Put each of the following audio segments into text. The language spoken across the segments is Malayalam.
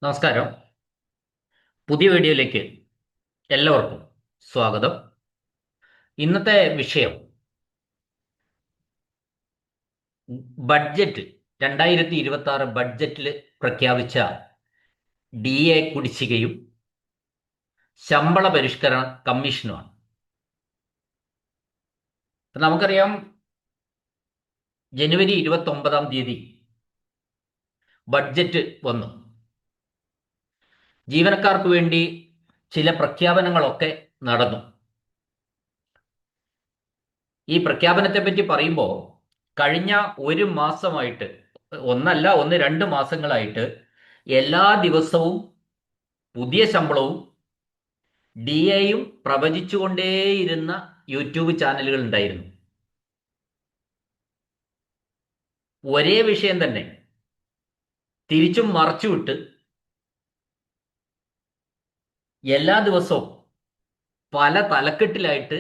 നമസ്കാരം. പുതിയ വീഡിയോയിലേക്ക് എല്ലാവർക്കും സ്വാഗതം. ഇന്നത്തെ വിഷയം ബഡ്ജറ്റ് 2026 ബഡ്ജറ്റിൽ പ്രഖ്യാപിച്ച DA കുടിശ്ശികയും ശമ്പള പരിഷ്കരണ കമ്മീഷനുമാണ്. നമുക്കറിയാം, ജനുവരി 29 ബഡ്ജറ്റ് വന്നു. ജീവനക്കാർക്ക് വേണ്ടി ചില പ്രഖ്യാപനങ്ങളൊക്കെ നടന്നു. ഈ പ്രഖ്യാപനത്തെ പറ്റി പറയുമ്പോൾ കഴിഞ്ഞ ഒരു മാസമായിട്ട്, ഒന്നല്ല ഒന്ന് രണ്ട് മാസങ്ങളായിട്ട് എല്ലാ ദിവസവും പുതിയ ശമ്പളവും DAയും പ്രവചിച്ചുകൊണ്ടേയിരുന്ന യൂട്യൂബ് ചാനലുകൾ ഉണ്ടായിരുന്നു. ഒരേ വിഷയം തന്നെ തിരിച്ചും മറച്ചുവിട്ട് എല്ലാ ദിവസവും പല തലക്കെട്ടിലായിട്ട്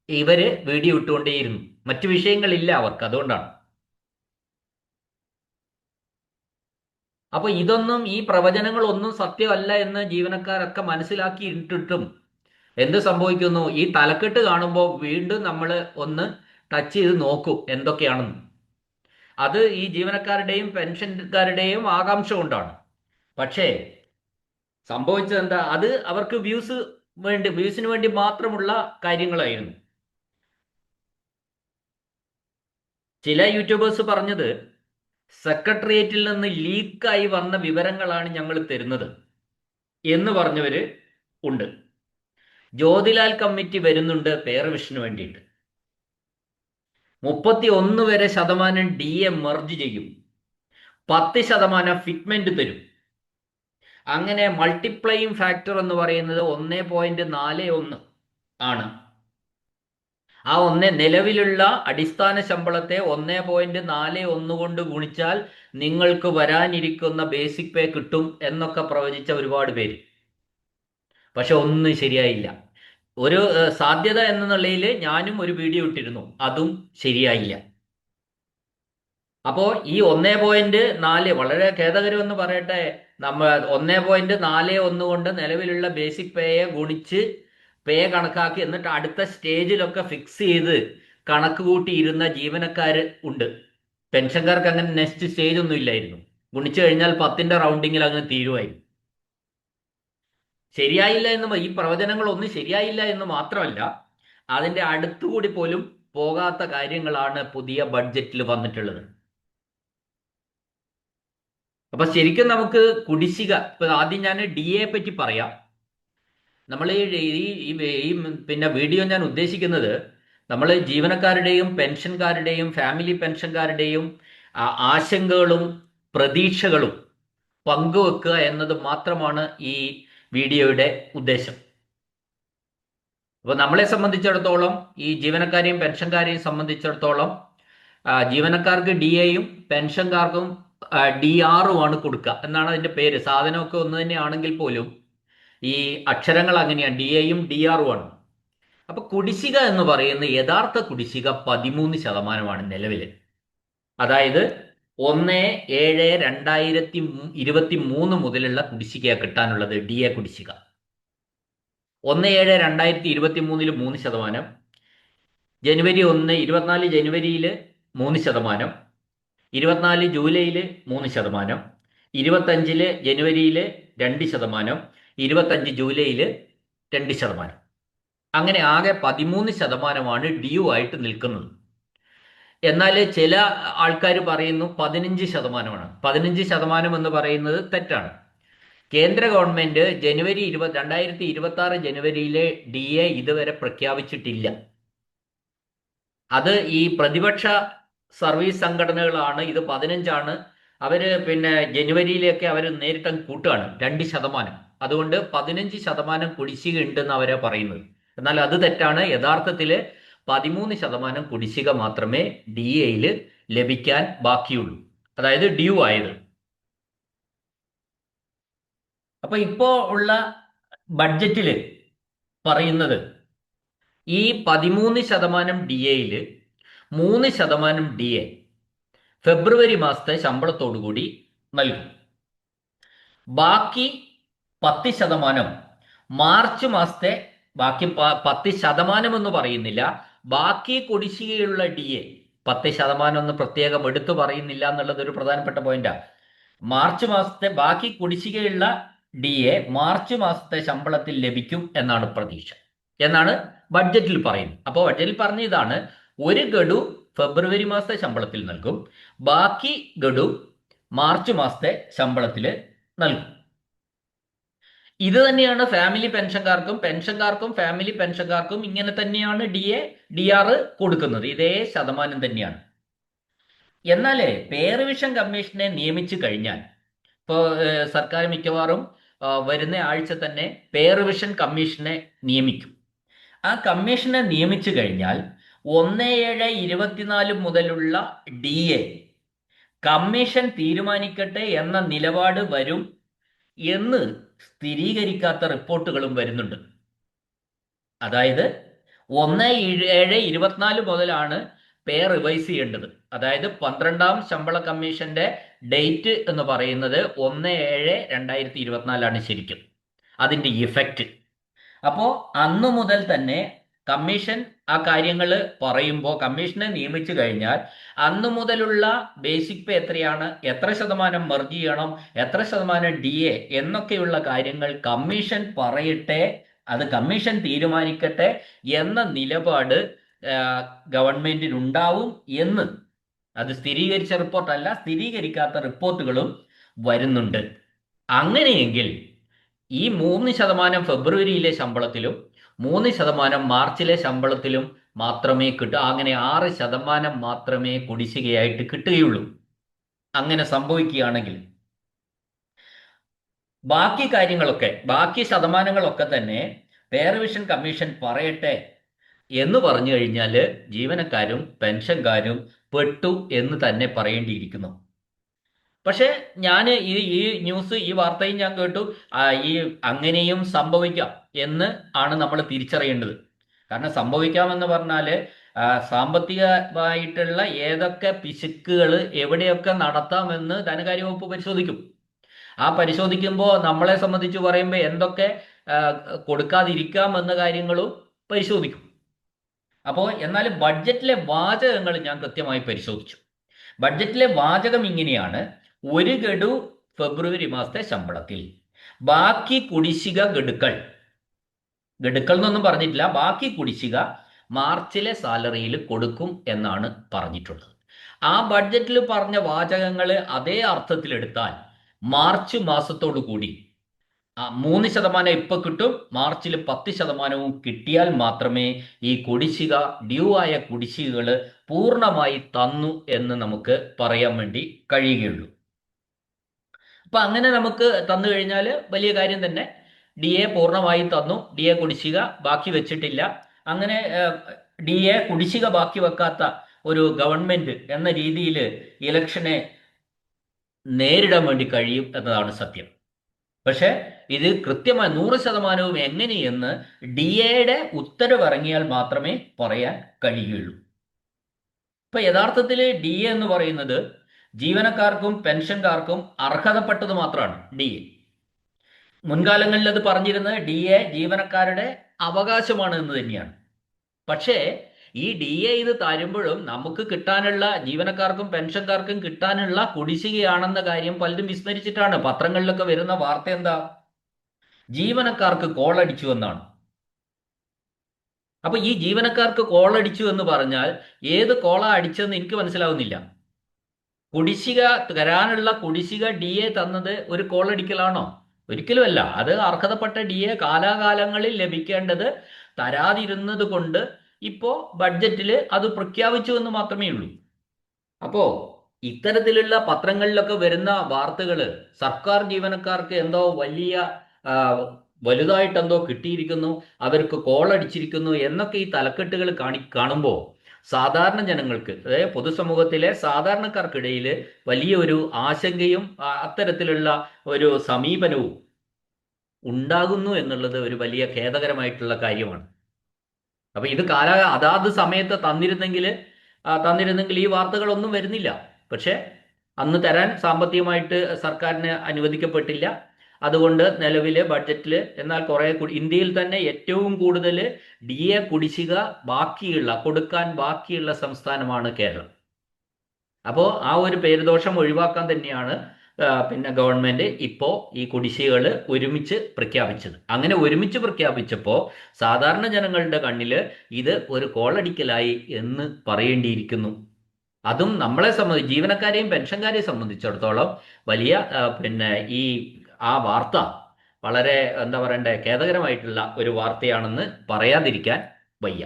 ഇവര് വീഡിയോ ഇട്ടുകൊണ്ടേയിരുന്നു. മറ്റു വിഷയങ്ങളില്ല അവർക്ക്, അതുകൊണ്ടാണ്. അപ്പൊ ഇതൊന്നും, ഈ പ്രവചനങ്ങളൊന്നും സത്യമല്ല എന്ന് ജീവനക്കാരൊക്കെ മനസ്സിലാക്കിയിട്ടിട്ടും എന്ത് സംഭവിക്കുന്നു? ഈ തലക്കെട്ട് കാണുമ്പോൾ വീണ്ടും നമ്മൾ ഒന്ന് ടച്ച് ചെയ്ത് നോക്കും എന്തൊക്കെയാണെന്ന്. അത് ഈ ജീവനക്കാരുടെയും പെൻഷൻകാരുടെയും ആകാംക്ഷ കൊണ്ടാണ്. പക്ഷേ സംഭവിച്ചത് എന്താ? അത് അവർക്ക് വ്യൂസിന് വേണ്ടി മാത്രമുള്ള കാര്യങ്ങളായിരുന്നു. ചില യൂട്യൂബേഴ്സ് പറഞ്ഞത്, സെക്രട്ടേറിയറ്റിൽ നിന്ന് ലീക്കായി വന്ന വിവരങ്ങളാണ് ഞങ്ങൾ തരുന്നത് എന്ന് പറഞ്ഞവര് ഉണ്ട്. ജ്യോതിലാൽ കമ്മിറ്റി വരുന്നുണ്ട് പേ റിവിഷന് വേണ്ടിയിട്ട്. 31% DA മെർജ് ചെയ്യും, 10% ഫിറ്റ്മെന്റ് തരും. അങ്ങനെ മൾട്ടിപ്ലൈയിങ് ഫാക്ടർ എന്ന് പറയുന്നത് 1.41 ആണ്. ആ നിലവിലുള്ള അടിസ്ഥാന ശമ്പളത്തെ 1.41 കൊണ്ട് ഗുണിച്ചാൽ നിങ്ങൾക്ക് വരാനിരിക്കുന്ന ബേസിക് പേ കിട്ടും എന്നൊക്കെ പ്രവചിച്ച ഒരുപാട് പേര്. പക്ഷെ ഒന്നും ശരിയായില്ല. ഒരു സാധ്യത എന്ന നിലയിൽ ഞാനും ഒരു വീഡിയോ ഇട്ടിരുന്നു, അതും ശരിയായില്ല. അപ്പോൾ ഈ 1.4 വളരെ ഖേദകരമെന്ന് പറയട്ടെ, നമ്മൾ 1.41 കൊണ്ട് നിലവിലുള്ള ബേസിക് പേയെ ഗുണിച്ച് പേ കണക്കാക്കി എന്നിട്ട് അടുത്ത സ്റ്റേജിലൊക്കെ ഫിക്സ് ചെയ്ത് കണക്ക് കൂട്ടിയിരുന്ന ജീവനക്കാർ ഉണ്ട്. പെൻഷൻകാർക്ക് അങ്ങനെ നെക്സ്റ്റ് സ്റ്റേജ് ഒന്നും ഇല്ലായിരുന്നു. ഗുണിച്ചു കഴിഞ്ഞാൽ 10ന്റെ റൗണ്ടിങ്ങിൽ അങ്ങനെ തീരുമായിരുന്നു. ശരിയായില്ല എന്ന്, ഈ പ്രവചനങ്ങളൊന്നും ശരിയായില്ല എന്ന് മാത്രമല്ല, അതിന്റെ അടുത്തുകൂടി പോലും പോകാത്ത കാര്യങ്ങളാണ് പുതിയ ബഡ്ജറ്റിൽ വന്നിട്ടുള്ളത്. അപ്പൊ ശരിക്കും നമുക്ക് കുടിശ്ശിക, ഇപ്പൊ ആദ്യം ഞാൻ DA പറ്റി പറയാം. നമ്മൾ ഈ പിന്നെ വീഡിയോ ഞാൻ ഉദ്ദേശിക്കുന്നത്, നമ്മൾ ജീവനക്കാരുടെയും പെൻഷൻകാരുടെയും ഫാമിലി പെൻഷൻകാരുടെയും ആശങ്കകളും പ്രതീക്ഷകളും പങ്കുവെക്കുക എന്നത് മാത്രമാണ് ഈ വീഡിയോയുടെ ഉദ്ദേശം. അപ്പൊ നമ്മളെ സംബന്ധിച്ചിടത്തോളം, ഈ ജീവനക്കാരെയും പെൻഷൻകാരെയും സംബന്ധിച്ചിടത്തോളം, ജീവനക്കാർക്ക് DAയും പെൻഷൻകാർക്കും DR കൊടുക്കുക എന്നാണ് അതിന്റെ പേര്. സാധനമൊക്കെ ഒന്ന് തന്നെയാണെങ്കിൽ പോലും ഈ അക്ഷരങ്ങൾ അങ്ങനെയാണ്, DAയും DR ആണ്. അപ്പൊ കുടിശ്ശിക എന്ന് പറയുന്ന യഥാർത്ഥ കുടിശ്ശിക 13% നിലവില്. അതായത് 1/7/2023 മുതലുള്ള കുടിശ്ശിക കിട്ടാനുള്ളത്. DA കുടിശ്ശിക 1/7/2023 3%, ജനുവരി 24 ജനുവരിയിൽ 3%, 24 ജൂലൈയിൽ 3%, 25 ജനുവരിയിൽ 2%, 25 ജൂലൈയിൽ 2%. അങ്ങനെ ആകെ 13% ഡ്യൂ ആയിട്ട് നിൽക്കുന്നത്. എന്നാൽ ചില ആൾക്കാർ പറയുന്നു 15%. 15% എന്ന് പറയുന്നത് തെറ്റാണ്. കേന്ദ്ര ഗവൺമെന്റ് 2026 ജനുവരിയിലെ DA ഇതുവരെ പ്രഖ്യാപിച്ചിട്ടില്ല. അത് ഈ പ്രതിപക്ഷ സർവീസ് സംഘടനകളാണ്, ഇത് 15ആണ്. അവര് പിന്നെ ജനുവരിയിലേക്ക് അവർ നേരിട്ട് കൂട്ടുകയാണ് 2%. അതുകൊണ്ട് 15% കുടിശ്ശിക ഉണ്ടെന്ന് അവരെ പറയുന്നത്. എന്നാൽ അത് തെറ്റാണ്. യഥാർത്ഥത്തില് 13% കുടിശ്ശിക മാത്രമേ DAയിൽ ലഭിക്കാൻ ബാക്കിയുള്ളൂ, അതായത് ഡ്യൂ ആയത്. അപ്പൊ ഇപ്പോ ഉള്ള ബഡ്ജറ്റില് പറയുന്നത്, ഈ 13% DAയിൽ 3% DA ഫെബ്രുവരി മാസത്തെ ശമ്പളത്തോടു കൂടി നൽകും. ബാക്കി 10% മാർച്ച് മാസത്തെ ബാക്കി 10% എന്ന് പറയുന്നില്ല, ബാക്കി കുടിശ്ശികയുള്ള DA 10% എന്ന് പ്രത്യേകം എടുത്തു പറയുന്നില്ല എന്നുള്ളത് ഒരു പ്രധാനപ്പെട്ട പോയിന്റാണ്. മാർച്ച് മാസത്തെ ബാക്കി കുടിശ്ശികയുള്ള DA മാർച്ച് മാസത്തെ ശമ്പളത്തിൽ ലഭിക്കും എന്നാണ് പ്രതീക്ഷ, എന്നാണ് ബഡ്ജറ്റിൽ പറയുന്നത്. അപ്പോൾ ബഡ്ജറ്റിൽ പറഞ്ഞ ഇതാണ്: ഒരു ഗഡു ഫെബ്രുവരി മാസത്തെ ശമ്പളത്തിൽ നൽകും, ബാക്കി ഗഡു മാർച്ച് മാസത്തെ ശമ്പളത്തിൽ നൽകും. ഇത് തന്നെയാണ് ഫാമിലി പെൻഷൻകാർക്കും ഫാമിലി പെൻഷൻകാർക്കും ഇങ്ങനെ തന്നെയാണ് DR കൊടുക്കുന്നത്, ഇതേ ശതമാനം തന്നെയാണ്. എന്നാൽ പേ റിവിഷൻ കമ്മീഷനെ നിയമിച്ചു കഴിഞ്ഞാൽ, ഇപ്പോൾ സർക്കാർ മിക്കവാറും വരുന്ന ആഴ്ച തന്നെ പേ റിവിഷൻ കമ്മീഷനെ നിയമിക്കും. ആ കമ്മീഷനെ നിയമിച്ചു കഴിഞ്ഞാൽ 1/7/24 മുതലുള്ള DA കമ്മീഷൻ തീരുമാനിക്കട്ടെ എന്ന നിലപാട് വരും എന്ന് സ്ഥിരീകരിക്കാത്ത റിപ്പോർട്ടുകളും വരുന്നുണ്ട്. അതായത് 1/7/24 മുതലാണ് പേ റിവൈസ് ചെയ്യേണ്ടത്. അതായത് 12ാം ശമ്പള കമ്മീഷന്റെ ഡേറ്റ് എന്ന് പറയുന്നത് 1/7/2024 ശരിക്കും അതിന്റെ ഇഫക്റ്റ്. അപ്പോൾ അന്നു മുതൽ തന്നെ കമ്മീഷൻ ആ കാര്യങ്ങൾ പറയുമ്പോൾ, കമ്മീഷനെ നിയമിച്ചു കഴിഞ്ഞാൽ അന്നു മുതലുള്ള ബേസിക് പേ എത്രയാണ്, എത്ര ശതമാനം മെർജ് ചെയ്യണം, എത്ര ശതമാനം DA എന്നൊക്കെയുള്ള കാര്യങ്ങൾ കമ്മീഷൻ പറയട്ടെ, അത് കമ്മീഷൻ തീരുമാനിക്കട്ടെ എന്ന നിലപാട് ഗവൺമെന്റിനുണ്ടാവും എന്ന്, അത് സ്ഥിരീകരിച്ച റിപ്പോർട്ടല്ല, സ്ഥിരീകരിക്കാത്ത റിപ്പോർട്ടുകളും വരുന്നുണ്ട്. അങ്ങനെയെങ്കിൽ ഈ 3% ഫെബ്രുവരിയിലെ ശമ്പളത്തിലും 3% മാർച്ചിലെ ശമ്പളത്തിലും മാത്രമേ കിട്ടൂ. അങ്ങനെ 6% മാത്രമേ കുടിശ്ശികയായിട്ട് കിട്ടുകയുള്ളൂ. അങ്ങനെ സംഭവിക്കുകയാണെങ്കിൽ ബാക്കി കാര്യങ്ങളൊക്കെ, ബാക്കി ശതമാനങ്ങളൊക്കെ തന്നെ പേ റിവിഷൻ കമ്മീഷൻ പറയട്ടെ എന്ന് പറഞ്ഞു കഴിഞ്ഞാൽ ജീവനക്കാരും പെൻഷൻകാരും പെട്ടു എന്ന് തന്നെ പറയേണ്ടിയിരിക്കുന്നു. പക്ഷെ ഞാൻ ഈ ന്യൂസ്, ഈ വാർത്തയും ഞാൻ കേട്ടു, ഈ അങ്ങനെയും സംഭവിക്കാം എന്ന് ആണ് നമ്മൾ തിരിച്ചറിയേണ്ടത്. കാരണം സംഭവിക്കാമെന്ന് പറഞ്ഞാൽ സാമ്പത്തികമായിട്ടുള്ള ഏതൊക്കെ പിശുക്കുകൾ എവിടെയൊക്കെ നടത്താമെന്ന് ധനകാര്യ വകുപ്പ് പരിശോധിക്കും. ആ പരിശോധിക്കുമ്പോൾ നമ്മളെ സംബന്ധിച്ച് പറയുമ്പോൾ എന്തൊക്കെ കൊടുക്കാതിരിക്കാം എന്ന കാര്യങ്ങളും പരിശോധിക്കും. അപ്പോൾ എന്നാൽ ബഡ്ജറ്റിലെ വാചകങ്ങൾ ഞാൻ കൃത്യമായി പരിശോധിച്ചു. ബഡ്ജറ്റിലെ വാചകം ഇങ്ങനെയാണ്: ഒരു ഗഡു ഫെബ്രുവരി മാസത്തെ ശമ്പളത്തിൽ, ബാക്കി കുടിശ്ശിക ഗഡുക്കൾ എന്നൊന്നും പറഞ്ഞിട്ടില്ല, ബാക്കി കുടിശ്ശിക മാർച്ചിലെ സാലറിയിൽ കൊടുക്കും എന്നാണ് പറഞ്ഞിട്ടുള്ളത്. ആ ബഡ്ജറ്റിൽ പറഞ്ഞ വാചകങ്ങൾ അതേ അർത്ഥത്തിലെടുത്താൽ മാർച്ച് മാസത്തോടു കൂടി 3% ഇപ്പൊ കിട്ടും, മാർച്ചിൽ 10% കിട്ടിയാൽ മാത്രമേ ഈ കുടിശ്ശിക, ഡ്യൂ ആയ കുടിശ്ശികകൾ പൂർണ്ണമായി തന്നു എന്ന് നമുക്ക് പറയാൻ വേണ്ടി കഴിയുകയുള്ളൂ. അപ്പൊ അങ്ങനെ നമുക്ക് തന്നു കഴിഞ്ഞാൽ വലിയ കാര്യം തന്നെ. DA പൂർണ്ണമായി തന്നു, DA കുടിശ്ശിക ബാക്കി വെച്ചിട്ടില്ല. അങ്ങനെ DA കുടിശ്ശിക ബാക്കി വെക്കാത്ത ഒരു ഗവൺമെന്റ് എന്ന രീതിയിൽ ഇലക്ഷനെ നേരിടാൻ വേണ്ടി കഴിയും എന്നതാണ് സത്യം. പക്ഷെ ഇത് കൃത്യമായി 100% എങ്ങനെയെന്ന് DAയുടെ ഉത്തരവ് ഇറങ്ങിയാൽ മാത്രമേ പറയാൻ കഴിയുകയുള്ളൂ. ഇപ്പൊ യഥാർത്ഥത്തിൽ DA എന്ന് പറയുന്നത് ജീവനക്കാർക്കും പെൻഷൻകാർക്കും അർഹതപ്പെട്ടത് മാത്രമാണ്. DA മുൻകാലങ്ങളിൽ അത് പറഞ്ഞിരുന്നത് DA ജീവനക്കാരുടെ അവകാശമാണ് എന്ന് തന്നെയാണ്. പക്ഷേ ഈ DA ഇത് തരുമ്പോഴും നമുക്ക് കിട്ടാനുള്ള, ജീവനക്കാർക്കും പെൻഷൻകാർക്കും കിട്ടാനുള്ള കുടിശ്ശികയാണെന്ന കാര്യം പലരും വിസ്മരിച്ചിട്ടാണ്. പത്രങ്ങളിലൊക്കെ വരുന്ന വാർത്ത എന്താ? ജീവനക്കാർക്ക് കോളടിച്ചു എന്നാണ്. അപ്പൊ ഈ ജീവനക്കാർക്ക് കോളടിച്ചു എന്ന് പറഞ്ഞാൽ ഏത് കോള അടിച്ചെന്ന് എനിക്ക് മനസ്സിലാവുന്നില്ല. കുടിശ്ശിക തരാനുള്ള കുടിശ്ശിക DA തന്നത് ഒരു കോളടിക്കലാണോ? ഒരിക്കലുമല്ല. അത് അർഹതപ്പെട്ട DA കാലാകാലങ്ങളിൽ ലഭിക്കേണ്ടത് തരാതിരുന്നത് കൊണ്ട് ഇപ്പോ ബഡ്ജറ്റിൽ അത് പ്രഖ്യാപിച്ചു എന്ന് മാത്രമേ ഉള്ളൂ. അപ്പോ ഇത്തരത്തിലുള്ള പത്രങ്ങളിലൊക്കെ വരുന്ന വാർത്തകൾ സർക്കാർ ജീവനക്കാർക്ക് എന്തോ വലിയ വലുതായിട്ട് എന്തോ കിട്ടിയിരിക്കുന്നു, അവർക്ക് കോളടിച്ചിരിക്കുന്നു എന്നൊക്കെ ഈ തലക്കെട്ടുകൾ കാണുമ്പോൾ സാധാരണ ജനങ്ങൾക്ക്, അതായത് പൊതുസമൂഹത്തിലെ സാധാരണക്കാർക്കിടയിൽ വലിയ ഒരു ആശങ്കയും അത്തരത്തിലുള്ള ഒരു സമീപനവും ഉണ്ടാകുന്നു എന്നുള്ളത് ഒരു വലിയ ഖേദകരമായിട്ടുള്ള കാര്യമാണ്. അപ്പൊ ഇത് അതാത് സമയത്ത് തന്നിരുന്നെങ്കിൽ ഈ വാർത്തകളൊന്നും വരുന്നില്ല. പക്ഷെ അന്ന് തരാൻ സാമ്പത്തികമായിട്ട് സർക്കാരിന് അനുവദിക്കപ്പെട്ടില്ല. അതുകൊണ്ട് നിലവിലെ ബഡ്ജറ്റിൽ എന്നാൽ കുറെ ഇന്ത്യയിൽ തന്നെ ഏറ്റവും കൂടുതൽ DA കുടിശ്ശിക കൊടുക്കാൻ ബാക്കിയുള്ള സംസ്ഥാനമാണ് കേരളം. അപ്പോൾ ആ ഒരു പേരുദോഷം ഒഴിവാക്കാൻ തന്നെയാണ് പിന്നെ ഗവൺമെന്റ് ഇപ്പോൾ ഈ കുടിശ്ശികകൾ ഒരുമിച്ച് പ്രഖ്യാപിച്ചത്. അങ്ങനെ ഒരുമിച്ച് പ്രഖ്യാപിച്ചപ്പോൾ സാധാരണ ജനങ്ങളുടെ കണ്ണിൽ ഇത് ഒരു കോളടിക്കലായി എന്ന് പറയേണ്ടിയിരിക്കുന്നു. അതും നമ്മളെ ജീവനക്കാരെയും പെൻഷൻകാരെയും സംബന്ധിച്ചിടത്തോളം വലിയ പിന്നെ ആ വാർത്ത വളരെ എന്താ പറയണ്ടേ ഖേദകരമായിട്ടുള്ള ഒരു വാർത്തയാണെന്ന് പറയാതിരിക്കാൻ വയ്യ.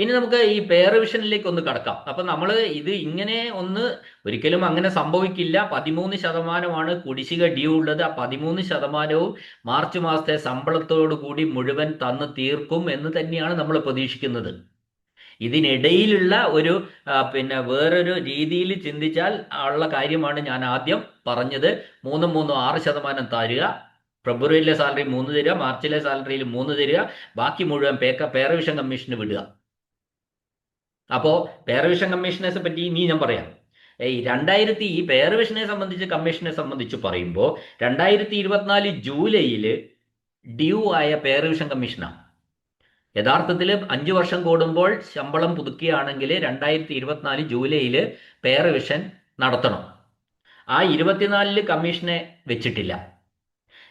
ഇനി നമുക്ക് ഈ പേ റിവിഷനിലേക്ക് ഒന്ന് കടക്കാം. അപ്പൊ നമ്മൾ ഇത് ഇങ്ങനെ ഒരിക്കലും അങ്ങനെ സംഭവിക്കില്ല. 13% കുടിശ്ശിക ഡ്യൂ ഉള്ളത്. ആ 13% മാർച്ച് മാസത്തെ ശമ്പളത്തോടു കൂടി മുഴുവൻ തന്നു തീർക്കും എന്ന് തന്നെയാണ് നമ്മൾ പ്രതീക്ഷിക്കുന്നത്. ഇതിനിടയിലുള്ള ഒരു പിന്നെ വേറൊരു രീതിയിൽ ചിന്തിച്ചാൽ ഉള്ള കാര്യമാണ് ഞാൻ ആദ്യം പറഞ്ഞത്. 6% തരിക, ഫെബ്രുവരിയിലെ സാലറി 3 തരിക, മാർച്ചിലെ സാലറിയിൽ 3 തരിക, ബാക്കി മുഴുവൻ പേ റിവിഷൻ കമ്മീഷന് വിടുക. അപ്പോൾ പേ റിവിഷൻ കമ്മീഷനെ പറ്റി ഇനി ഞാൻ പറയാം. ഈ പേ റിവിഷനെ സംബന്ധിച്ച് കമ്മീഷനെ സംബന്ധിച്ച് പറയുമ്പോൾ 2024 ജൂലൈയിൽ ഡ്യൂ ആയ പേ റിവിഷൻ കമ്മീഷനാണ്. യഥാർത്ഥത്തിൽ 5 വർഷം കൂടുമ്പോൾ ശമ്പളം പുതുക്കുകയാണെങ്കിൽ 2024 ജൂലൈയിൽ പേ റിവിഷൻ നടത്തണം. ആ 24 കമ്മീഷനെ വെച്ചിട്ടില്ല,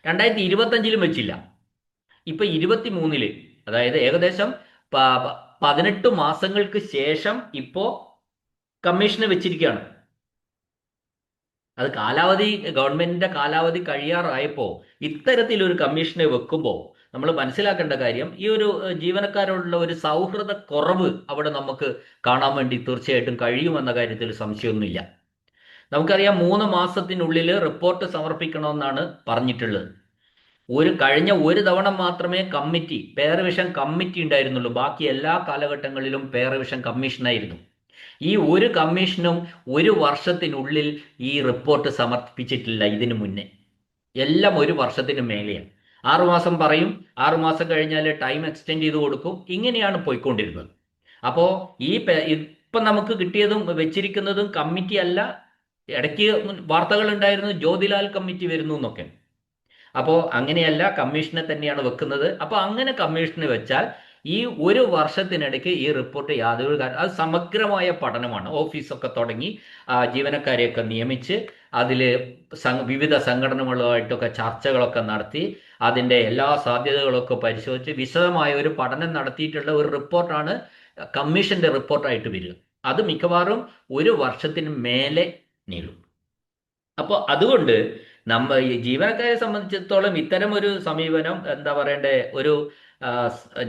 2025 വെച്ചില്ല. ഇപ്പൊ 23 അതായത് ഏകദേശം 18 മാസങ്ങൾക്ക് ശേഷം ഇപ്പോ കമ്മീഷനെ വെച്ചിരിക്കുകയാണ്. അത് ഗവൺമെന്റിന്റെ കാലാവധി കഴിയാറായപ്പോ ഇത്തരത്തിലൊരു കമ്മീഷനെ വെക്കുമ്പോൾ നമ്മൾ മനസ്സിലാക്കേണ്ട കാര്യം, ഈ ഒരു ജീവനക്കാരോടുള്ള ഒരു സൗഹൃദ കുറവ് അവിടെ നമുക്ക് കാണാൻ വേണ്ടി തീർച്ചയായിട്ടും കഴിയുമെന്ന കാര്യത്തിൽ സംശയമൊന്നുമില്ല. നമുക്കറിയാം 3 മാസത്തിനുള്ളിൽ റിപ്പോർട്ട് സമർപ്പിക്കണമെന്നാണ് പറഞ്ഞിട്ടുള്ളത്. കഴിഞ്ഞ ഒരു തവണ മാത്രമേ പേ റിവിഷൻ കമ്മിറ്റി ഉണ്ടായിരുന്നുള്ളൂ. ബാക്കി എല്ലാ കാലഘട്ടങ്ങളിലും പേ റിവിഷൻ കമ്മീഷനായിരുന്നു. ഈ ഒരു കമ്മീഷനും 1 വർഷത്തിനുള്ളിൽ ഈ റിപ്പോർട്ട് സമർപ്പിച്ചിട്ടില്ല. ഇതിനു മുന്നേ എല്ലാം 1 വർഷത്തിന് മേലെയാണ്. 6 മാസം പറയും, 6 മാസം കഴിഞ്ഞാൽ ടൈം എക്സ്റ്റെൻഡ് ചെയ്ത് കൊടുക്കും. ഇങ്ങനെയാണ് പോയിക്കൊണ്ടിരുന്നത്. അപ്പോൾ ഇപ്പം നമുക്ക് കിട്ടിയതും വെച്ചിരിക്കുന്നതും കമ്മിറ്റി അല്ല. ഇടയ്ക്ക് വാർത്തകൾ ഉണ്ടായിരുന്നു ജ്യോതിലാൽ കമ്മിറ്റി വരുന്നു എന്നൊക്കെ. അപ്പോൾ അങ്ങനെയല്ല, കമ്മീഷനെ തന്നെയാണ് വെക്കുന്നത്. അപ്പോൾ അങ്ങനെ കമ്മീഷന് വെച്ചാൽ ഈ 1 വർഷത്തിനിടയ്ക്ക് ഈ റിപ്പോർട്ട് അത് സമഗ്രമായ പഠനമാണ്. ഓഫീസൊക്കെ തുടങ്ങി ജീവനക്കാരെയൊക്കെ നിയമിച്ച് അതിൽ വിവിധ സംഘടനകളുമായിട്ടൊക്കെ ചർച്ചകളൊക്കെ നടത്തി അതിൻ്റെ എല്ലാ സാധ്യതകളൊക്കെ പരിശോധിച്ച് വിശദമായ ഒരു പഠനം നടത്തിയിട്ടുള്ള ഒരു റിപ്പോർട്ടാണ് കമ്മീഷന്റെ റിപ്പോർട്ടായിട്ട് വരിക. അത് മിക്കവാറും 1 വർഷത്തിന് മേലെ നീളും. അപ്പോൾ അതുകൊണ്ട് ഈ ജീവനക്കാരെ സംബന്ധിച്ചിടത്തോളം ഇത്തരം ഒരു സമീപനം എന്താ പറയണ്ടേ, ഒരു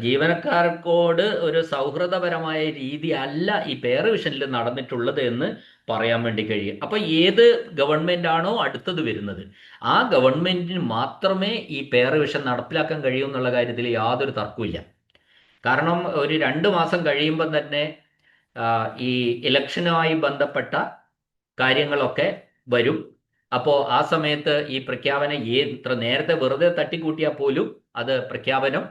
ജീവനക്കാർക്കോട് ഒരു സൗഹൃദപരമായ രീതി അല്ല ഈ പേ റിവിഷനിൽ നടന്നിട്ടുള്ളത് എന്ന് പറയാൻ വേണ്ടി കഴിയും. അപ്പൊ ഏത് ഗവൺമെന്റ് ആണോ അടുത്തത് വരുന്നത് ആ ഗവൺമെന്റിന് മാത്രമേ ഈ പേ റിവിഷൻ നടപ്പിലാക്കാൻ കഴിയൂ എന്നുള്ള കാര്യത്തിൽ യാതൊരു തർക്കമില്ല. കാരണം ഒരു 2 മാസം കഴിയുമ്പോൾ തന്നെ ഈ ഇലക്ഷനുമായി ബന്ധപ്പെട്ട കാര്യങ്ങളൊക്കെ വരും. അപ്പോൾ ആ സമയത്ത് ഈ പ്രഖ്യാപനം ഇത്ര നേരത്തെ വെറുതെ തട്ടിക്കൂട്ടിയാൽ പോലും അത് പ്രഖ്യാപനം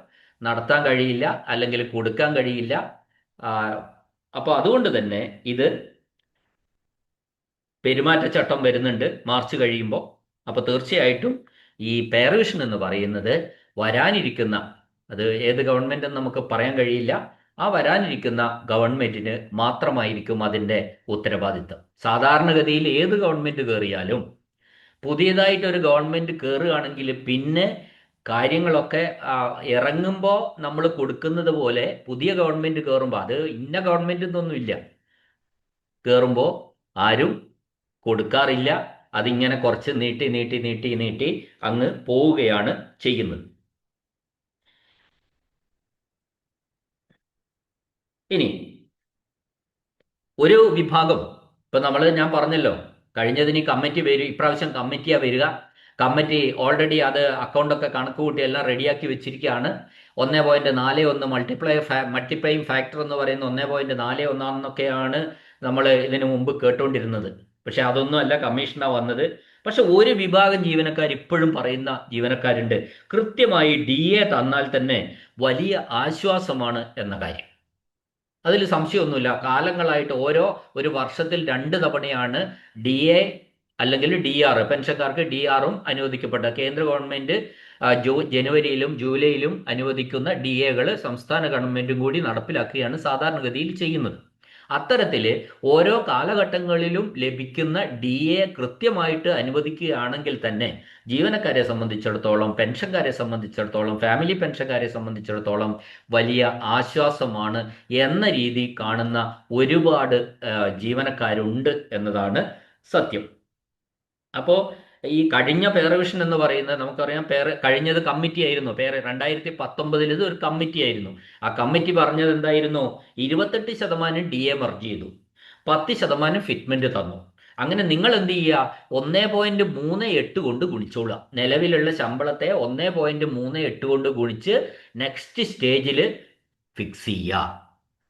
നടത്താൻ കഴിയില്ല, അല്ലെങ്കിൽ കൊടുക്കാൻ കഴിയില്ല. അപ്പോൾ അതുകൊണ്ട് തന്നെ ഇത് പെരുമാറ്റച്ചട്ടം വരുന്നുണ്ട് മാർച്ച് കഴിയുമ്പോൾ. അപ്പോൾ തീർച്ചയായിട്ടും ഈ പേ റിവിഷൻ എന്ന് പറയുന്നത് വരാനിരിക്കുന്ന, അത് ഏത് ഗവൺമെന്റ് എന്ന് നമുക്ക് പറയാൻ കഴിയില്ല, ആ വരാനിരിക്കുന്ന ഗവൺമെന്റിന് മാത്രമായിരിക്കും അതിൻ്റെ ഉത്തരവാദിത്തം. സാധാരണഗതിയിൽ ഏത് ഗവൺമെന്റ് കയറിയാലും പുതിയതായിട്ടൊരു ഗവൺമെന്റ് കയറുകയാണെങ്കിൽ പിന്നെ കാര്യങ്ങളൊക്കെ ഇറങ്ങുമ്പോൾ നമ്മൾ കൊടുക്കുന്നത് പോലെ പുതിയ ഗവൺമെന്റ് കയറുമ്പോൾ, അത് ഇന്ന ഗവൺമെന്റ് എന്നൊന്നുമില്ല, കയറുമ്പോൾ ആരും കൊടുക്കാറില്ല. അതിങ്ങനെ കുറച്ച് നീട്ടി നീട്ടി നീട്ടി നീട്ടി അങ്ങ് പോവുകയാണ് ചെയ്യുന്നത്. ഇനി ഒരു വിഭാഗം, ഇപ്പൊ ഞാൻ പറഞ്ഞല്ലോ കഴിഞ്ഞതിന് കമ്മിറ്റി വരും, ഇപ്രാവശ്യം കമ്മിറ്റിയാ വരിക. കമ്മിറ്റി ഓൾറെഡി അത് അക്കൗണ്ടൊക്കെ കണക്ക് കൂട്ടി എല്ലാം റെഡിയാക്കി വെച്ചിരിക്കുകയാണ്. 1.41 മൾട്ടിപ്ലൈയിങ് ഫാക്ടർ എന്ന് പറയുന്ന 1.41 എന്നൊക്കെയാണ് നമ്മൾ ഇതിനു മുമ്പ് കേട്ടുകൊണ്ടിരുന്നത്. പക്ഷെ അതൊന്നുമല്ല, കമ്മീഷനാണ് വന്നത്. പക്ഷെ ഒരു വിഭാഗം ജീവനക്കാർ ഇപ്പോഴും പറയുന്ന ജീവനക്കാരുണ്ട്, കൃത്യമായി DA തന്നാൽ തന്നെ വലിയ ആശ്വാസമാണ് എന്ന കാര്യം. അതിൽ സംശയമൊന്നുമില്ല. കാലങ്ങളായിട്ട് ഒരു വർഷത്തിൽ 2 തവണയാണ് DA അല്ലെങ്കിൽ DR, പെൻഷൻകാർക്ക് DRും അനുവദിക്കപ്പെട്ട കേന്ദ്ര ഗവൺമെന്റ് ജനുവരിയിലും ജൂലൈയിലും അനുവദിക്കുന്ന DAകൾ സംസ്ഥാന ഗവൺമെന്റും കൂടി നടപ്പിലാക്കുകയാണ് സാധാരണഗതിയിൽ ചെയ്യുന്നത്. അത്തരത്തില് ഓരോ കാലഘട്ടങ്ങളിലും ലഭിക്കുന്ന DA കൃത്യമായിട്ട് അനുവദിക്കുകയാണെങ്കിൽ തന്നെ ജീവനക്കാരെ സംബന്ധിച്ചിടത്തോളം, പെൻഷൻകാരെ സംബന്ധിച്ചിടത്തോളം, ഫാമിലി പെൻഷൻകാരെ സംബന്ധിച്ചിടത്തോളം വലിയ ആശ്വാസമാണ് എന്ന രീതി കാണുന്ന ഒരുപാട് ജീവനക്കാരുണ്ട് എന്നതാണ് സത്യം. അപ്പോൾ ഈ കഴിഞ്ഞ പേറവിഷൻ എന്ന് പറയുന്നത് നമുക്കറിയാം, കഴിഞ്ഞത് കമ്മിറ്റി ആയിരുന്നു. 2019 ഇത് ഒരു കമ്മിറ്റി ആയിരുന്നു. ആ കമ്മിറ്റി പറഞ്ഞത് എന്തായിരുന്നു? 28% DA മെർജ് ചെയ്തു, 10% ഫിറ്റ്മെന്റ് തന്നു. അങ്ങനെ നിങ്ങൾ എന്ത് ചെയ്യുക? 1.38 കൊണ്ട് ഗുണിച്ചോളുക. നിലവിലുള്ള ശമ്പളത്തെ 1.38 കൊണ്ട് ഗുണിച്ച് നെക്സ്റ്റ് സ്റ്റേജിൽ ഫിക്സ് ചെയ്യുക.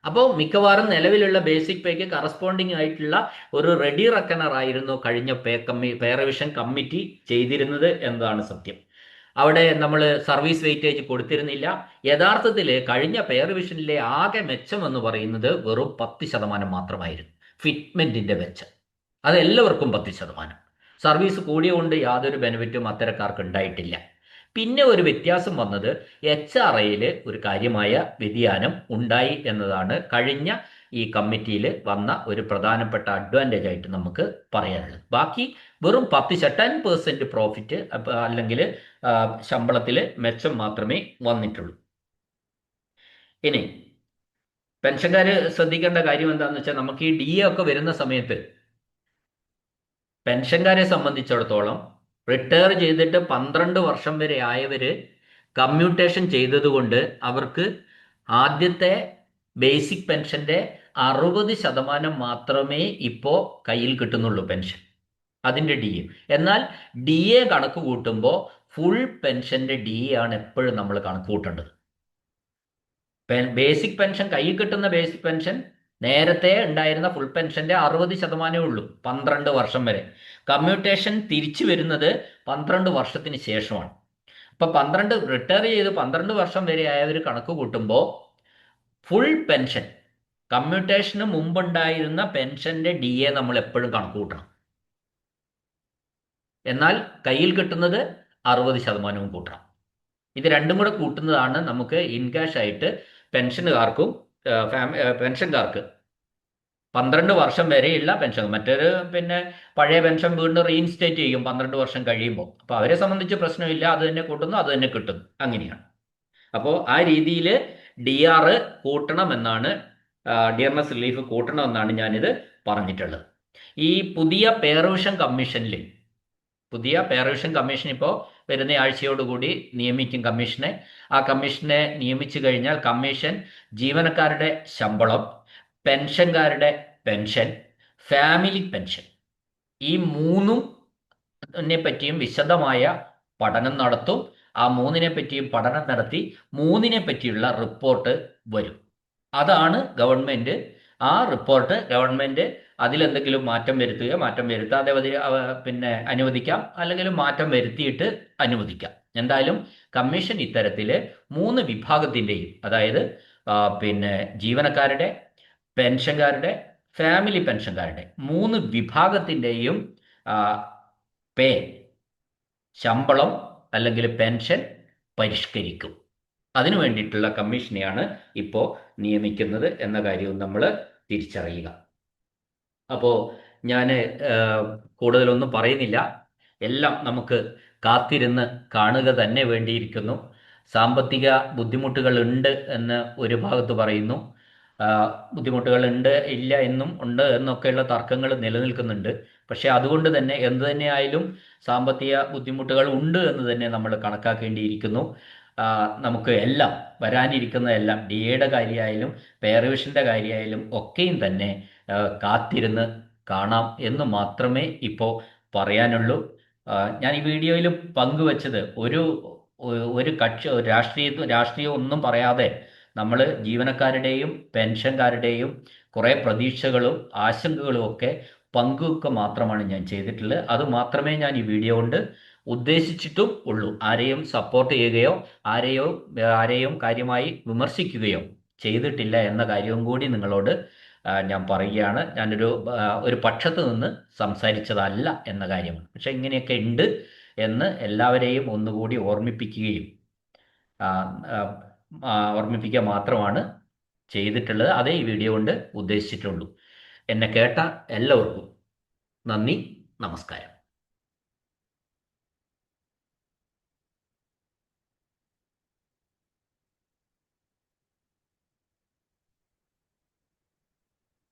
അപ്പോൾ മിക്കവാറും നിലവിലുള്ള ബേസിക് പേക്ക് കറസ്പോണ്ടിങ് ആയിട്ടുള്ള ഒരു റെഡി റെക്കണർ ആയിരുന്നു കഴിഞ്ഞ പേ റിവിഷൻ കമ്മിറ്റി ചെയ്തിരുന്നത് എന്നതാണ് സത്യം. അവിടെ നമ്മൾ സർവീസ് വെയിറ്റേജ് കൊടുത്തിരുന്നില്ല. യഥാർത്ഥത്തിൽ കഴിഞ്ഞ പേ റിവിഷനിലെ ആകെ മെച്ചം എന്ന് പറയുന്നത് വെറും 10% മാത്രമായിരുന്നു. ഫിറ്റ്മെന്റിന്റെ മെച്ചം അത് എല്ലാവർക്കും 10%. സർവീസ് കൂടിയുകൊണ്ട് യാതൊരു ബെനിഫിറ്റും അത്തരക്കാർക്ക് ഉണ്ടായിട്ടില്ല. പിന്നെ ഒരു വ്യത്യാസം വന്നത് HRAയിൽ ഒരു കാര്യമായ വ്യതിയാനം ഉണ്ടായി എന്നതാണ് കഴിഞ്ഞ ഈ കമ്മിറ്റിയിൽ വന്ന ഒരു പ്രധാനപ്പെട്ട അഡ്വാൻറ്റേജ് ആയിട്ട് നമുക്ക് പറയാനുള്ളത്. ബാക്കി വെറും 10% പ്രോഫിറ്റ് അല്ലെങ്കിൽ ശമ്പളത്തിൽ മെച്ചം മാത്രമേ വന്നിട്ടുള്ളൂ. ഇനി പെൻഷൻകാർ ശ്രദ്ധിക്കേണ്ട കാര്യം എന്താണെന്ന് വെച്ചാൽ, നമുക്ക് ഈ DA ഒക്കെ വരുന്ന സമയത്ത് പെൻഷൻകാരെ സംബന്ധിച്ചിടത്തോളം റിട്ടയർ ചെയ്തിട്ട് 12 വർഷം വരെ ആയവര് കമ്മ്യൂട്ടേഷൻ ചെയ്തതുകൊണ്ട് അവർക്ക് ആദ്യത്തെ ബേസിക് പെൻഷന്റെ 60% മാത്രമേ ഇപ്പോൾ കയ്യിൽ കിട്ടുന്നുള്ളൂ പെൻഷൻ, അതിന്റെ DA. എന്നാൽ DA കണക്ക് കൂട്ടുമ്പോൾ ഫുൾ പെൻഷന്റെ DA ആണ് എപ്പോഴും നമ്മൾ കണക്ക് കൂട്ടേണ്ടത്. ബേസിക് പെൻഷൻ കയ്യിൽ കിട്ടുന്ന ബേസിക് പെൻഷൻ നേരത്തെ ഉണ്ടായിരുന്ന ഫുൾ പെൻഷന്റെ 60% ഉള്ളൂ 12 വർഷം വരെ. കമ്മ്യൂട്ടേഷൻ തിരിച്ചു വരുന്നത് 12 വർഷത്തിന് ശേഷമാണ്. അപ്പൊ റിട്ടയർ ചെയ്ത് 12 വർഷം വരെ ആയവർ കണക്ക് കൂട്ടുമ്പോൾ ഫുൾ പെൻഷൻ കമ്മ്യൂട്ടേഷന് മുമ്പുണ്ടായിരുന്ന പെൻഷന്റെ DA നമ്മൾ എപ്പോഴും കണക്ക് കൂട്ടണം. എന്നാൽ കയ്യിൽ കിട്ടുന്നത് 60% കൂട്ടണം. ഇത് രണ്ടും കൂടെ കൂട്ടുന്നതാണ് നമുക്ക് ഇൻകാഷ് ആയിട്ട് പെൻഷൻകാർക്ക് 12 വർഷം വരെയുള്ള പെൻഷൻ. മറ്റൊരു പഴയ പെൻഷൻ വീണ്ടും റീഇൻസ്റ്റേറ്റ് ചെയ്യും 12 വർഷം കഴിയുമ്പോൾ. അപ്പോൾ അവരെ സംബന്ധിച്ച് പ്രശ്നമില്ല, അത് തന്നെ കൂട്ടുന്നു, അത് തന്നെ കിട്ടുന്നു, അങ്ങനെയാണ്. അപ്പോൾ ആ രീതിയിൽ DR കൂട്ടണമെന്നാണ്, ഡിയർനെസ് റിലീഫ് കൂട്ടണമെന്നാണ് ഞാനിത് പറഞ്ഞിട്ടുള്ളത്. ഈ പുതിയ പേ റിവിഷൻ കമ്മീഷൻ ഇപ്പോൾ വരുന്ന ആഴ്ചയോടുകൂടി നിയമിക്കും കമ്മീഷനെ. ആ കമ്മീഷനെ നിയമിച്ചു കഴിഞ്ഞാൽ കമ്മീഷൻ ജീവനക്കാരുടെ ശമ്പളം, പെൻഷൻകാരുടെ പെൻഷൻ, ഫാമിലി പെൻഷൻ, ഈ മൂന്നിനെ പറ്റിയും വിശദമായ പഠനം നടത്തും. ആ മൂന്നിനെ പറ്റിയും പഠനം നടത്തി മൂന്നിനെ പറ്റിയുള്ള റിപ്പോർട്ട് വരും. അതാണ് ഗവൺമെന്റ്. ആ റിപ്പോർട്ട് ഗവൺമെന്റ് അതിലെന്തെങ്കിലും മാറ്റം വരുത്താതെ അനുവദിക്കാം, അല്ലെങ്കിൽ മാറ്റം വരുത്തിയിട്ട് അനുവദിക്കാം. എന്തായാലും കമ്മീഷൻ ഇത്തരത്തില് 3 വിഭാഗത്തിന്റെയും, അതായത് ജീവനക്കാരുടെ, പെൻഷൻകാരുടെ, ഫാമിലി പെൻഷൻകാരുടെ 3 വിഭാഗത്തിന്റെയും പേ, ശമ്പളം അല്ലെങ്കിൽ പെൻഷൻ പരിഷ്കരിക്കും. അതിനു വേണ്ടിയിട്ടുള്ള കമ്മീഷനെയാണ് ഇപ്പോൾ നിയമിക്കുന്നത് എന്ന കാര്യവും നമ്മൾ തിരിച്ചറിയുക. അപ്പോൾ ഞാൻ കൂടുതലൊന്നും പറയുന്നില്ല. എല്ലാം നമുക്ക് കാത്തിരുന്ന് കാണുക തന്നെ വേണ്ടിയിരിക്കുന്നു. സാമ്പത്തിക ബുദ്ധിമുട്ടുകളുണ്ട് എന്ന് ഒരു ഭാഗത്ത് പറയുന്നു, ബുദ്ധിമുട്ടുകളുണ്ട് ഇല്ല എന്നും ഉണ്ട് എന്നൊക്കെയുള്ള തർക്കങ്ങൾ നിലനിൽക്കുന്നുണ്ട്. പക്ഷെ അതുകൊണ്ട് തന്നെ എന്ത് തന്നെയായാലും സാമ്പത്തിക ബുദ്ധിമുട്ടുകൾ ഉണ്ട് എന്ന് തന്നെ നമ്മൾ കണക്കാക്കേണ്ടിയിരിക്കുന്നു. നമുക്ക് എല്ലാം വരാനിരിക്കുന്നതെല്ലാം DAയുടെ കാര്യമായാലും പേ റിവിഷന്റെ കാര്യമായാലും ഒക്കെയും തന്നെ കാത്തിരുന്ന് കാണാം എന്ന് മാത്രമേ ഇപ്പോൾ പറയാനുള്ളൂ. ഞാൻ ഈ വീഡിയോയിൽ പങ്കുവച്ചത് ഒരു കക്ഷി രാഷ്ട്രീയം ഒന്നും പറയാതെ നമ്മൾ ജീവനക്കാരുടെയും പെൻഷൻകാരുടെയും കുറേ പ്രതീക്ഷകളും ആശങ്കകളും ഒക്കെ പങ്കുവെക്കുക മാത്രമാണ് ഞാൻ ചെയ്തിട്ടുള്ളത്. അത് മാത്രമേ ഞാൻ ഈ വീഡിയോ കൊണ്ട് ഉദ്ദേശിച്ചിട്ടും ഉള്ളൂ. ആരെയും സപ്പോർട്ട് ചെയ്യുകയോ ആരെയും കാര്യമായി വിമർശിക്കുകയോ ചെയ്തിട്ടില്ല എന്ന കാര്യവും കൂടി നിങ്ങളോട് ഞാൻ പറയുകയാണ്. ഒരു പക്ഷത്ത് നിന്ന് സംസാരിച്ചതല്ല എന്ന കാര്യമാണ്. പക്ഷെ ഇങ്ങനെയൊക്കെ ഉണ്ട് എന്ന് എല്ലാവരെയും ഒന്നുകൂടി ഓർമ്മിപ്പിക്കുകയും ആ, ആ, ഓർമ്മിപ്പിക്കുക മാത്രമാണ് ചെയ്തിട്ടുള്ളത്. അതേ ഈ വീഡിയോ കൊണ്ട് ഉദ്ദേശിച്ചിട്ടുള്ളൂ. എന്നെ കേട്ട എല്ലാവർക്കും നന്ദി, നമസ്കാരം.